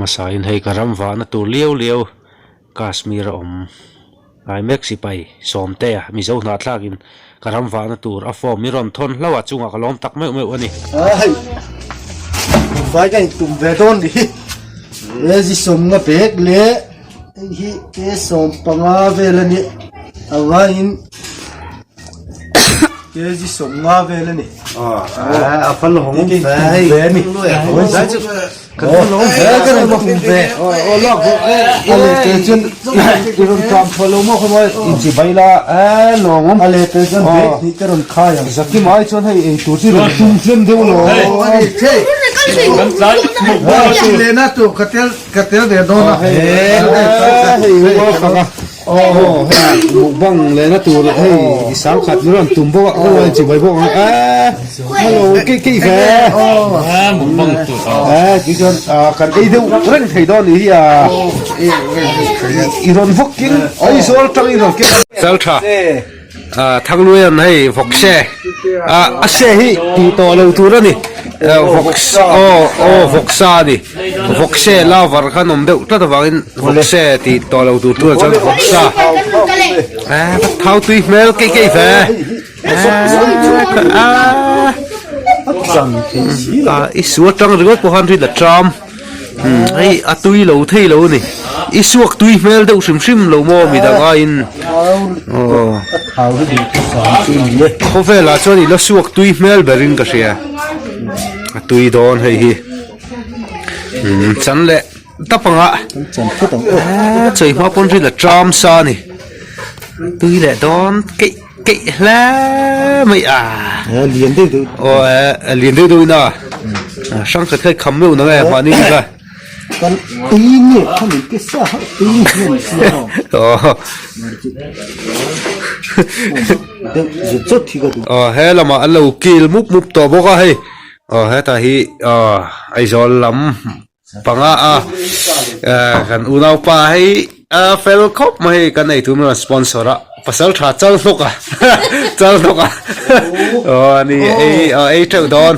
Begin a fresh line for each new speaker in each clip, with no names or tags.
มาสายให้กระรำวานตัวเลี้ยวกาสมีร์ไอเม็กซิไปสอมเตะมีเจ้าหน้าที่กินกระรำวานตัวอัฟฟอร์มิรอนทนแล้วว่าจุงกระล้อมตักไม่วันนี้
ไฟกันตุ่มเวทอนดิเลจิสมกับเป็กเล่ฮีเอสมปังอาเวลนี่เอาไว้อินเลจิสมงาเวลนี่
อัฟฟอร์ม
เวนี่โอ้ยใช่จุกันล้มเวกันล้มเวโอ้ลอกอะไรเตจนอีรุ่นจอมพลโมขโมยอินจิใบละลงอะไรเตจนเวนี่จะรุ่นข้ายังสักที่ไม้ชนให้ตัวที่รุ่นชุ่มเชื่อมเดียวเลยเฮ้กันใจเลน่าตัวกัตเตลเดโดนะเฮ้โอ้โหบุกบังเลยนะตัวเฮ้ยสามขัดนี่ร้อนตุ่มพวกเขาเลยจีบไปพวกฮัลโหลกี่แฟ
บุกบังตัว
จีจนกันไอ้เดี๋ยวเรื่องไทยดอนนี่อีรอนฟกกิ้งไอ้โซ่ตั้งอีรอนกิ้ง
เซลชาทางลุยให้ฟกเช่เช่ที่ตีโตเร็วตัวนี่ฟกฟกซาดิฟกเช่ลาวร์ขนมเด็กถ้าตัวกินฟกเช่ตีโตเร็วตัวจังฟกซาเท้าตุยเมลกี่แฟอีสัวจังหรือว่าพวกฮันที่ละจอมไอ้ตุยเหลวที่เหลวนี่อีสวกตุยเมลเด็กชิมเหลวโมมีดังอินเขาเวลาชวนนี่ละสวกตุยเมลเบริงก็เสียตุยโดนให้ฮีฉันแหละตับปังอ่ะใจมาปนที่ละจอมซานี่ตุยแหละโดนกี่แล้วไม่
เลียนได้ดู
โอ้เลียนได้ดูนะช่างเคยคำไม่รู้นะไงวันนี้ก็
กันตีเนี่ยทำให้กิซ่าตีเนี่ย
โอ้
เดี๋ยวจุดที่ก็ดู
เฮ้ยละมาอันเรากิลมุบตัวบอกว่าเฮ้ยเฮ้ยแต่ฮีไอโซลำปังกันอุณหภูมิให้เฟลคอปมาให้กันไอทุ่มสปอนเซอร์ภาษาชาติเจ้าลูกนี่ไอเจ้าดอน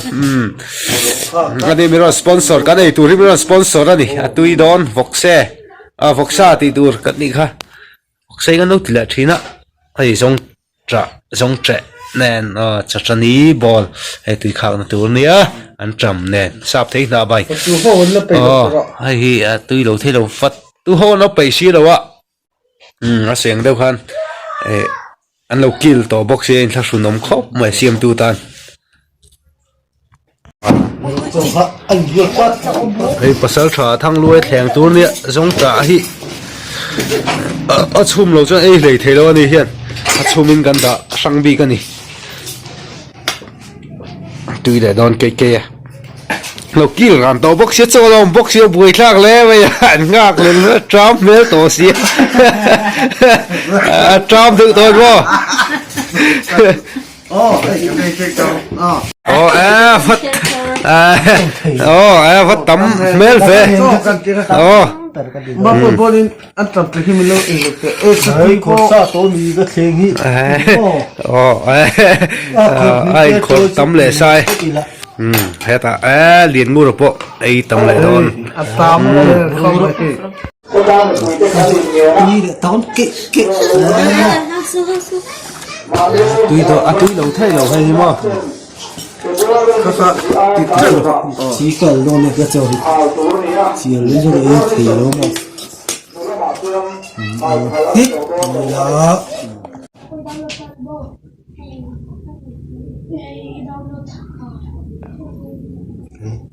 อันนี้มีรถสปอนเซอร์กันไอตัวที่มีรถสปอนเซอร์นี่ตุยดอนฟอกเซ่ตีตัวกันนี่ค่ะฟอกเซ่กันนู้นที่ละทีน่ะไอซงเจแน่นจัดนี้บอลไอตุยข้างตัวนี้อันจำแน่นทราบที่น่าไปไอตุยเราที่เราฟัดตัวโหเราไปชี้แล้ววะเสียงเดียวกันอันเรากิลตัวบ็อกเซนทักษุนมครบไม่เสียมตูตันไอ้ภาษาชาทั้งรวยแทงตัวเนี่ยสงจ่าฮิชุ่มเราจะเลยเทแล้วนี่เฮียนชุ่มินกันตาสังบีกันนี่ตุยเดดอนเก๋เรากิลกันตัวบ็อกเซนจะเราบ็อกเซนบุยทักแล้วไม่หันงักเลยทรัมป์เมลตัวเสียทรัมป์ถึงตัวว่าฟัดตั้มเมลเฟ่
บ้าบอลอันตัดที่มันเลิกเองเลยสักทีก็ซาโตมีก็เทียงฮี
ไอ้คนตั้มเลยใช่เฮ้ยแต่เรียนงูหรอปะไอ้ตั้มเลยโดน
ตั้มเขานี่ตอนเกะตุยตัวตุยเราไทยเราให้มั้งก็ซะติดกันชีกันลงเนี่ยก็จะชีเรื่องอะไรที่เรามั้งเฮ้ยละ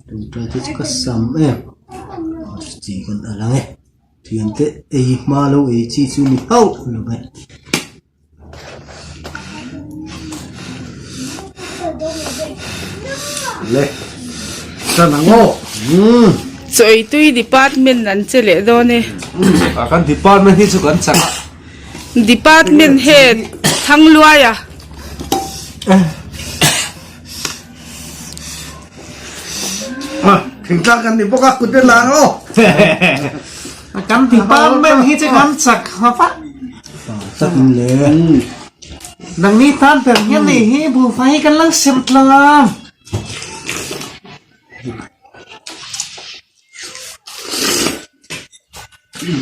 ดูใจที่ก็ซ้ำจีกันอะไรเทียนเตะมาแล้วจีซูนี่เอาหรือไม่เลยสนังโง่
สวยตุยดีพาร์ตเมนต์นั่นเจเลโดนี่
กันดีพาร์ตเมนต์ที่สุกันสัก
ดีพาร์ตเมนต์เฮดทั้งรวยอ่ะ
ถึงจ้างกันนี่พวกคุณเดินลาโอ้
กันดีพาร์ตเมนต์ที่จะกันสักมาฟัง
สักเลย
ดังนี้ท่านเป็นยังไงให้ผู้ไฟกันลังเสียมตลอด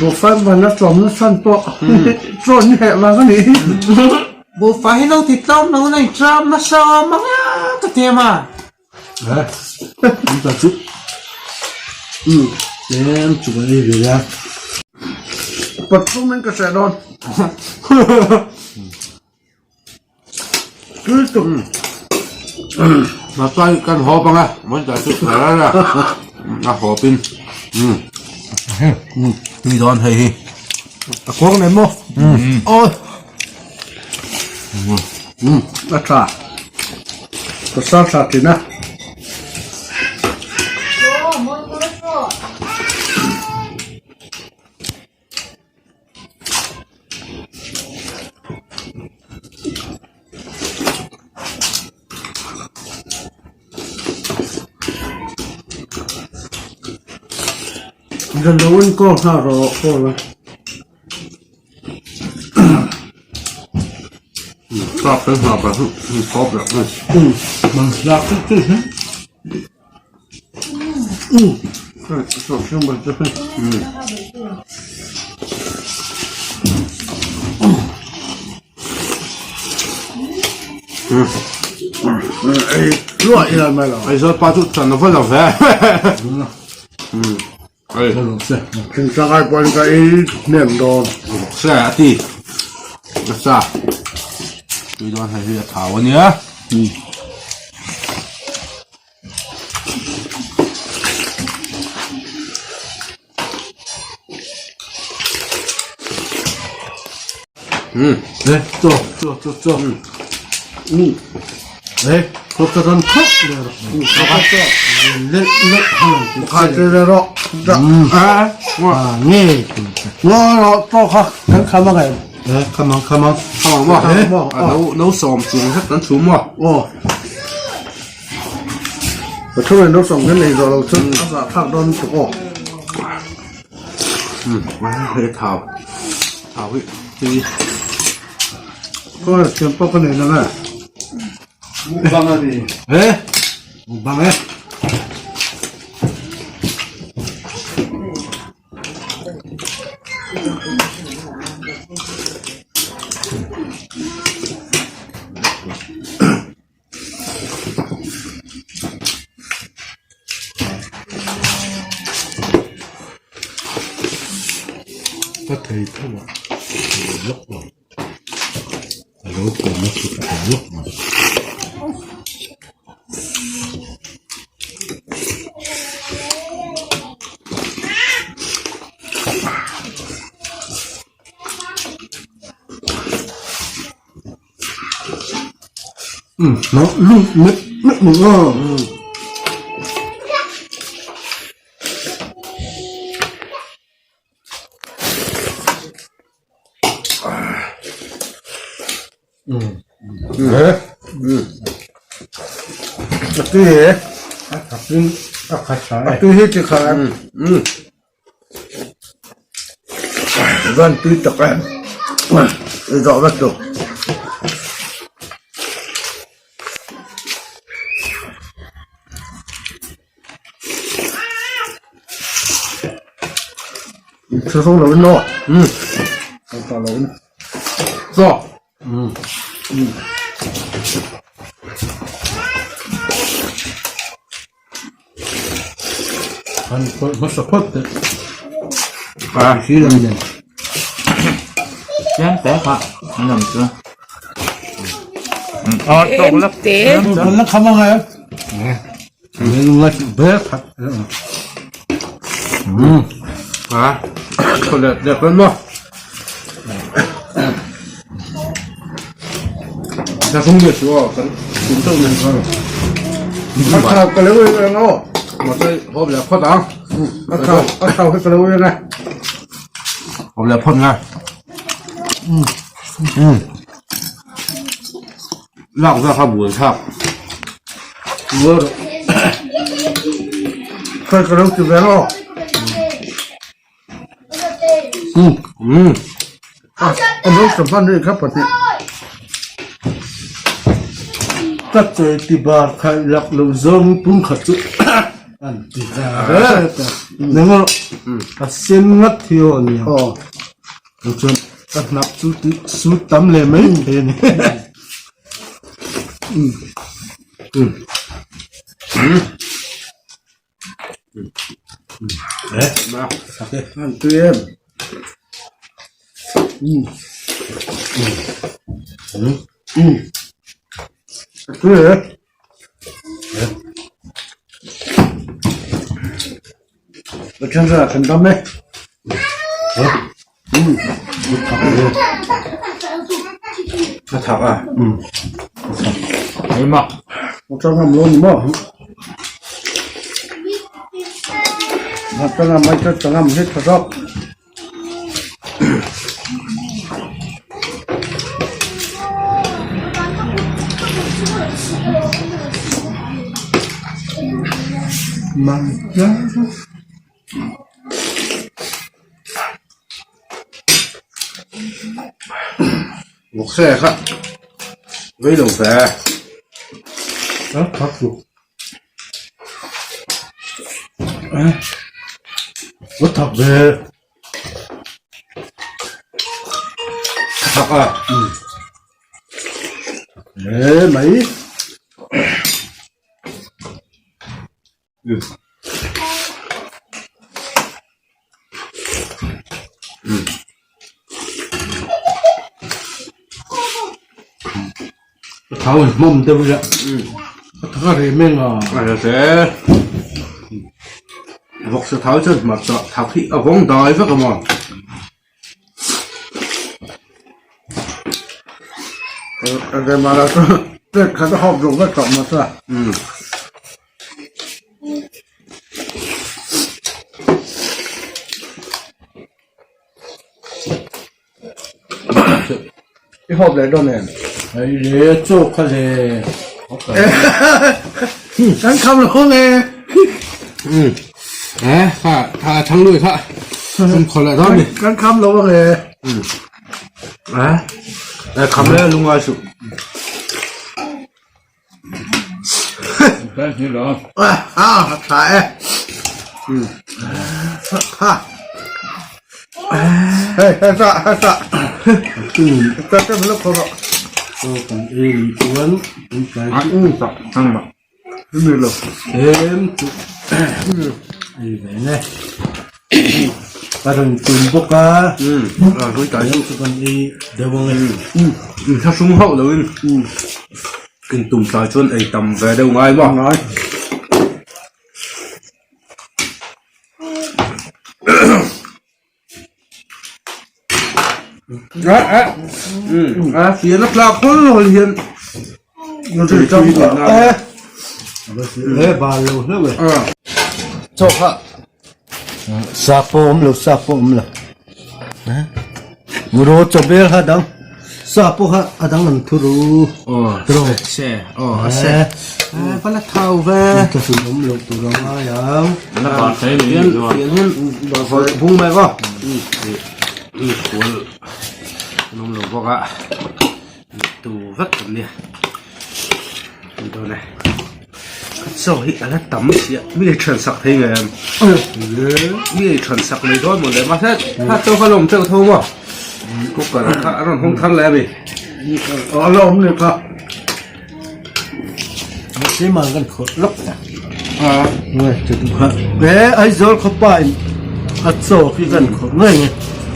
บุฟเฟ่มันน่ะสมสั้นโปะจนแหะมาก็นี่บุฟเฟ่ให้เราติดต้มเราในจามมาซ้อมมาตัวเทียมามันจะจุดเต็มจุดนี้เลยนะปัดตุ้มมันก็เสียดอนคือตุ่มมาใส่กันหอปังอ่ะมันจะจุดอะไรล่ะหอปินมีดอนเฮ้ยตะโกนไหนมั้งโอ้ยน่าชาก็ซาชาตินะจะรู้ว่าก็น่ารอก็เลยชอบเป็นหอบแบบชอบแบบนี้มันรักที่สุดชอบช่วงแบบนี้ไอ้รั่วอีอะไรไม่หรอไอ้ซอสปลาทุกชนิดก็แล้วไอ้ถึงจะกลายเป็นไอ้เนี่ยโดนแซ่ตีก็ซาดูดอนให้เรียกข่าววันนี้เฮ้ยโจ้เฮ้ยครบจะทำครบเลยเขาก็จะเล่นขาดเลยหรอกนี่ว่าเราโตเขาคำว่าไงคำว่าเราสมจริงครับนั่นสูงว่ะโอ้แต่ช่วยเราส่งกันเลยเราซึ่งภาษาภาคโดนถูกออกมาเฮ้ยข่าวที่ก็เชื่อมป้องกันเลยนะแม่บังอะไรเฮ้ยบังเลยก็เคยเท่าไหร่ยกลงแล้วก็มาสุดยกมาเนาะลูกเม็ดมึงตีเหรอตีขัดสายตีให้ตีขาดวันตีตะแกรงรอวัดตัวจะส่งเราเป็นโน่ส่งเราเป็นส่งมันสะพัดเลยชี้เลยเนี่ย
ยังแต่ค่ะมันหนุ่มจ้ะ
ตกแล้วเต็ม
มันแล้วคำว่าไงเนี่ยลุงว่าเบิร์ดผัดคนเด็กเป็นบ่จะคงเดือดชัวร์กันคุณต้องเรียนเขามาข่าวกันเลยเว้ยเนาะมาได้พบแล้วพ่อตังมาข่าวให้กันเลยเว้ยไงพบแล้วพ่อไงลากจะข้าวบุญครับวัวเคยกระโดดจุดแล้วอันนี้สำคัญเลยครับปฏิก็เจอที่บ้านใครหลักเราจงปุ่งขัดจุดอันที่จะ 내가 센맛이요. 전 납수 땀내 매일 되네. 네, 나 오케이 한 두엠. 그래. 너 천사 간다며? 다 다가.
얼마?
어쩌면 뭐? 어쩌면 뭐 어쩌면 해쳐서.
một xe khác với đồng xe
đó thật sự có thật về
thật à
ê mấy tháo mồm tôi bây giờ tháo thì mình
là sẽ vọc sẽ tháo chân mà tháo thị ở vòng đài rất là mòn
cái mà là cái hộp dùng cái trọng mà sao cái hộp này đâu nè
ấy để chụp cái gì
anh không luôn nè
thà thằng nuôi thà không còn lại đó đi
anh không luôn nè
cầm lên luôn ai chụp
cái gì đó
tại hay sao cái lúc không rõ
còn em cuốn cái
ăn mà
cái gì luôn
em gì vậy nè cái thằng tùm bốc á
với cái
còn đi đều bằng em
sao súng hậu rồi kinh tùng tài chuân ấy tầm về đâu ngay mà
nói
phía nó là con rồi hiện
nó chỉ trong
để bà lâu nữa vậy
cho hả sapom là nguro cho bel ha dang sapo ha adang nan thuru
rồi xe xe phải là thao về
cái sự lục tụ ra yang
nó còn thấy gì
phiền
rồi
phiền bảo phải vùng mày quá đi cuốn nông lộc quá cả tù vắt tầm nè đâu này sau khi là tắm xịt mi để chuẩn sạc thế người em mi để chuẩn sạc này đó một đấy mà thế hát tôi phải làm trâu thôi mà cũng cả là nó không thân lẽ gì
lom này cả
chỉ mà gần khổ lắm
người chụp bé ấy rồi không phải số khi gần khổ người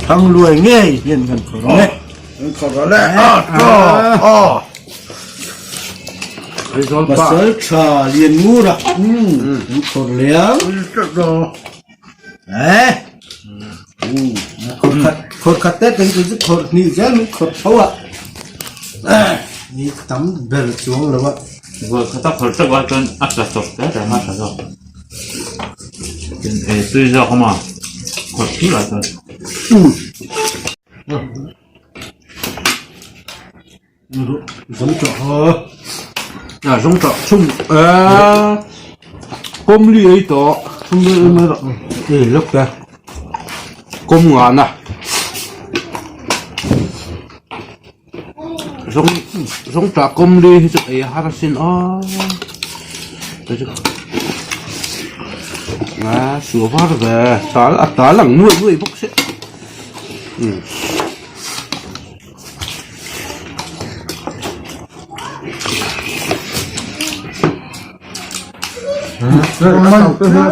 thằng lùi nghe hiện gần khổ nghe khổ đó đấy
mà sới trà liền ngu rồi khổ léo
đấy khổ khát tết cái cái khổ như thế mình khổ thấu ạ đi tắm về xuống rồi vậy
vừa cái tóc hơi rất là chân ắt là sụp cái rồi mà rồi tuy giờ không mà còn thứ là rồi
giống chó
giống trọ chung cơm ly ấy to
không biết mới rồi để lúc kìa
cơm ngon à giống trọ cơm ly thì ấy hát xin
sửa phát về tá lẳng nuôi nuôi bốc xếp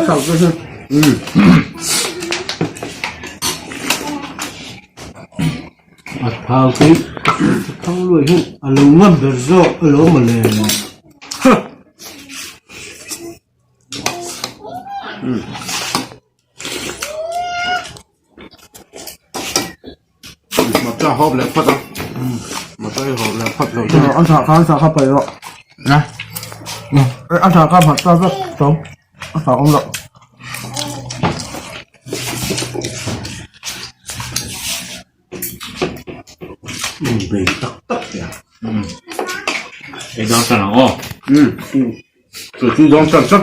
sầu cái thao cái không nuôi hết lồng ngâm được rồi lỗ mà lên mà cho hộp lại phát đâu mà cho hộp lại phát rồi ăn thả khắp vậy rồi nè ăn thả khắp mặt ra rất sống ăn thả ông lợn về tắc kìa
cái đó sao nào
rồi chú đón sản xuất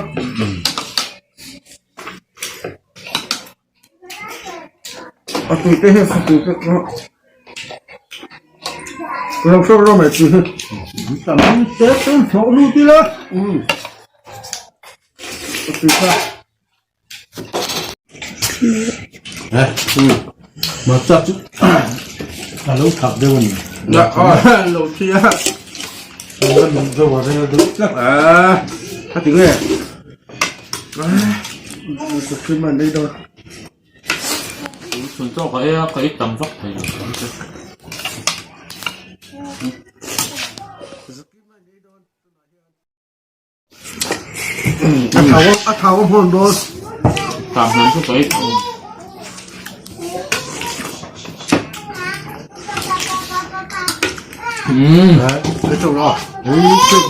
tùy cái hết tùy cái nó làm sao đó mày tùy hết tầm tết tôm thổ luôn đi đó tùy sao mà chắc chứ lâu thật đâu nhỉ lâu chia mình rồi vào đây được chắc hát tiếng này cái màn đây đâu
chúng tôi cái tầm vóc thì
ăn tháo có hồn rồi
tầm hơn chút cái
cái chỗ đó cái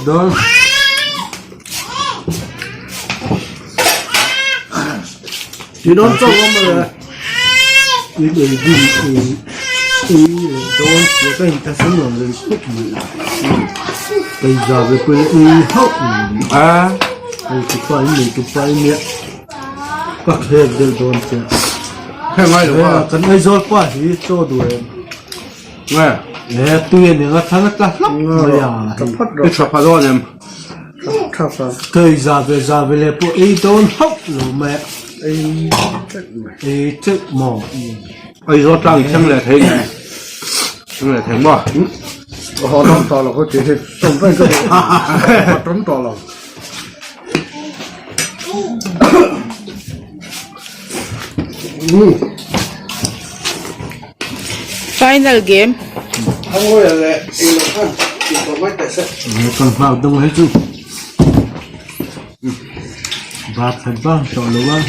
đó chỉ đón cho ông mà ý để gì ý đó cái hình ta sống ở lên khúc mà bây giờ về quê ý hậu chụp phải miệng các hệ đều đồn chứ hay mai đúng không cần ai rồi quá thì cho đuổi nghe nè tuyên thì nó thắng nó lắm bây giờ cái chụp phải rồi em thời giờ về lại bộ ý đồn hậu rồi mẹ ý chết mỏ ai rồi trăng chẳng lẽ thế này chẳng lẽ thế mà họ đóng tỏ là có thể trông phải cái họ trống tỏ là
Final game.
không có là ý là không chỉ có mấy tài sản còn vào đông hết chứ và thành bao cho lúa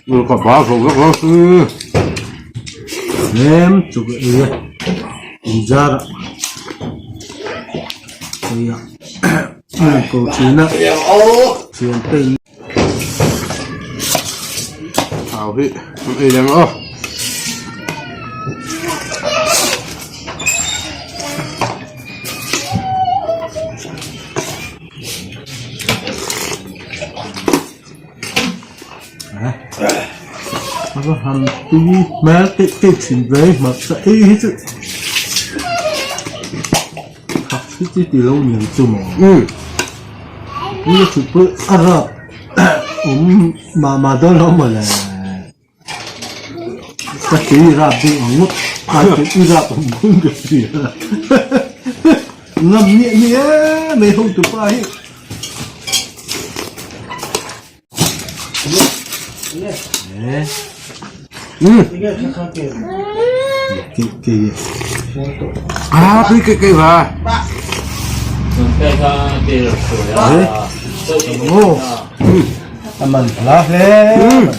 vừa có bao rồi các bác em chụp cái ra đó thì cầu chín á truyền tình hào vị đây đang ô nó hành tí má cái chuyện về mà sẽ ý chứ học cái tí lâu nhiều chứ mà chụp bữa ăn rồi mà đó nó mà là cái tí ra bị ngút cái tí ra cũng không được gì ngầm nhẹ mày không chụp ai cái và
cái
ô mình lá lên